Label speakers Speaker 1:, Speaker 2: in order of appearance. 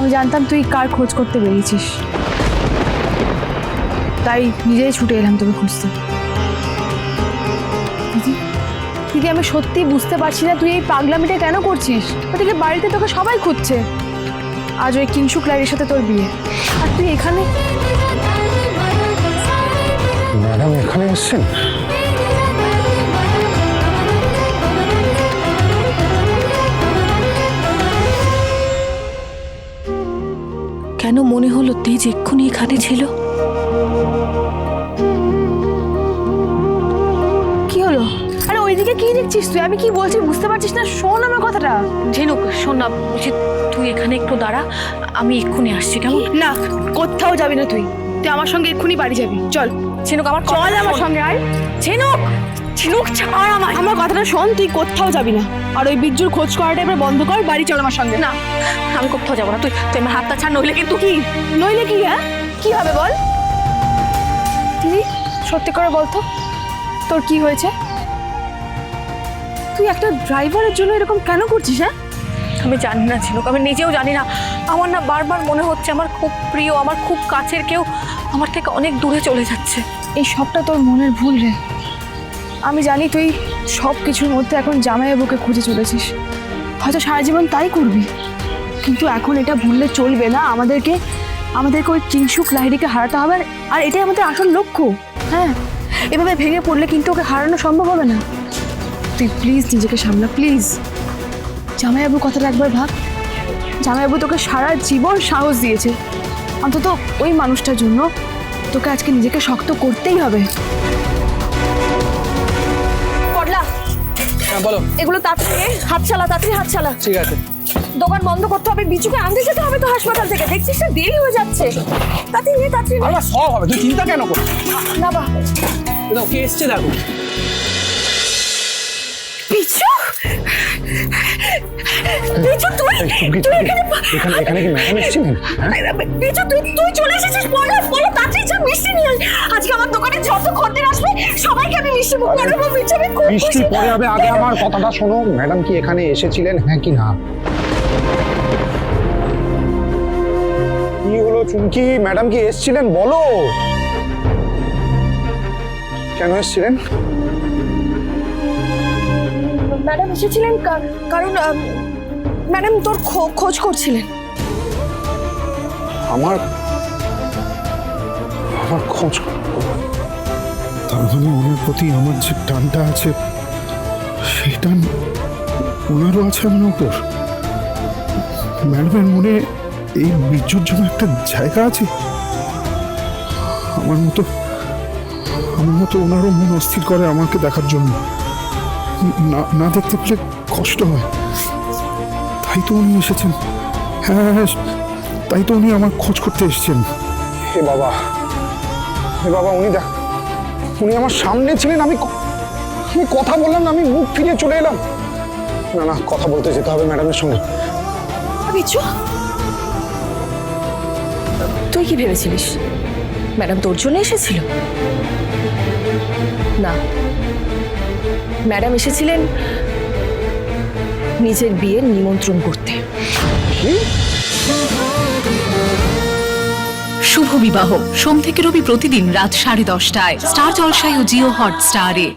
Speaker 1: আমি জানতাম তুই কার খোঁজ করতে বেরিয়েছিস, তাই নিজেই ছুটে এলাম তোকে খুঁজতে। দিদি দিদি, আমি সত্যি বুঝতে পারছি না তুই এই পাগলামিটা কেন করছিস। ওদিকে বাড়িতে তোকে সবাই খুঁজছে, আজ ওই কিংশুক লাইয়ের সাথে তোর বিয়ে, আর তুই এখানে।
Speaker 2: ম্যাডাম এখানে এসেছেন?
Speaker 3: কেন মনে হলো তেজ এক্ষুনি এখানে ছিল?
Speaker 1: কি হলো? আরে ওইদিকে কি দেখছিস তুই? আমি কি বলছি বুঝতে পারছিস না? শোন আমার কথাটা।
Speaker 3: ঝিনুক শোন না, বলছি তুই এখানে একটু দাঁড়া, আমি এক্ষুনি আসছি। কেমন?
Speaker 1: না, কোথাও যাবি না তুই, তুই আমার সঙ্গে এক্ষুনি বাড়ি যাবি। চল
Speaker 3: ঝিনুক, আমার
Speaker 1: চল আমার সঙ্গে আয়।
Speaker 3: ঝিনুক, ঝিনুক ছাড় আমায়।
Speaker 1: আমার কথাটা শোন, তুই কোথাও যাবি না, আর ওই বিজ্জুর খোঁজ করাটা এবার বন্ধ কর, বাড়ি চল আমার সঙ্গে।
Speaker 3: না, আমি কোথাও যাবো না, তুই তুই আমার হাতটা ছাড়, নইলে কিন্তু।
Speaker 1: কি নইলে কি? হ্যাঁ কি হবে বল দিদি, সত্যি করে বলতো তোর কি হয়েছে? তুই একটা ড্রাইভারের জন্য এরকম কেন করছিস? হ্যাঁ
Speaker 3: আমি জানি না ঝিনুক, আমি নিজেও জানি না। আমার না বারবার মনে হচ্ছে আমার খুব প্রিয়, আমার খুব কাছের কেউ আমার থেকে অনেক দূরে চলে যাচ্ছে।
Speaker 1: এই সবটা তোর মনের ভুল রে। আমি জানি তুই সব কিছুর মধ্যে এখন জামাইবাবুকে খুঁজে চলেছিস, হয়তো সারা জীবন তাই করবি, কিন্তু এখন এটা ভুললে চলবে না। আমাদেরকে ওই কিংশুক লাহিড়িকে হারাতে হবে, আর এটাই আমাদের আসল লক্ষ্য। হ্যাঁ, এভাবে ভেঙে পড়লে কিন্তু ওকে হারানো সম্ভব হবে না। তুই প্লিজ নিজেকে সামলা, প্লিজ। জামাইবাবু কথাটা একবার ভাব। জামাইবাবু তোকে সারা জীবন সাহস দিয়েছে, অন্তত ওই মানুষটার জন্য তোকে আজকে নিজেকে শক্ত করতেই হবে। পড়লা,
Speaker 4: বলো।
Speaker 1: এগুলো তাড়াতাড়ি হাত চালা, তাড়াতাড়ি হাত চালা।
Speaker 4: ঠিক আছে।
Speaker 1: দোকান বন্ধ করতে হবে, বিচুকে আনতে যেতে হবে তো হাসপাতাল থেকে। দেখছিস না দেরি হয়ে যাচ্ছে। তাড়াতাড়ি নে, তাড়াতাড়ি নে।
Speaker 4: আরে সব হবে, তুই চিন্তা কেন করছিস?
Speaker 1: না বা
Speaker 4: দেখো কে এসছে, দেখো।
Speaker 1: বিচু, বিচু তুই
Speaker 2: এখানে কি ম্যাডাম এসেছিলেন?
Speaker 1: বিচু তুই চলে এসেছিস। বলো বলো, তাড়াতাড়ি যা, মিষ্টি নিয়ে আয়। আজকে আমার দোকানে যত খদ্দের আসবে সবাইকে আমি মিষ্টি মুখ করাবো। বিচু, আমি খুব
Speaker 2: বৃষ্টি
Speaker 1: খুশি।
Speaker 2: পরে হবে, আগে আমার কথাটা শোনো। ম্যাডাম কি এখানে এসেছিলেন, হ্যাঁ কি না? কি হলো চুমকি, ম্যাডাম কি এসেছিলেন? বলো কেন এসেছিলেন?
Speaker 1: ম্যাডাম এসেছিলেন কারণ ম্যাডাম তোর খোঁজ করছিলেন।
Speaker 2: আমার আমার খোঁজ? তার মানে ওনার প্রতি আমার যে টানটা আছে সেই টান ওনারও আছে আমার উপর। ম্যাডামের মনে এই বিদ্যুৎ জন্য একটা জায়গা আছে। আমার মতো ওনারও মন অস্থির করে আমাকে দেখার জন্য। না দেখতে পেলে কষ্ট হয়, তাই তো উনি এসেছেন। হ্যাঁ, তাই তো উনি আমার খোঁজ করতে এসেছেন। হে বাবা, হে বাবা, উনি আমার সামনে ছিলেন। আমি কথা বললাম না, আমি মুখ ফিরিয়ে চলে এলাম। না, কথা বলতে যেতে হবে ম্যাডামের সঙ্গে।
Speaker 1: বিচু, তুই কি ভেবেছিলিস ম্যাডাম তোর জন্য এসেছিল? না, ম্যাডাম এসেছিলেন নিজের বিয়ের নিমন্ত্রণ করতে।
Speaker 5: শুভ বিবাহ সোম থেকে রবি প্রতিদিন রাত 10:30টায় স্টার জলসায় ও জিও হটস্টারে।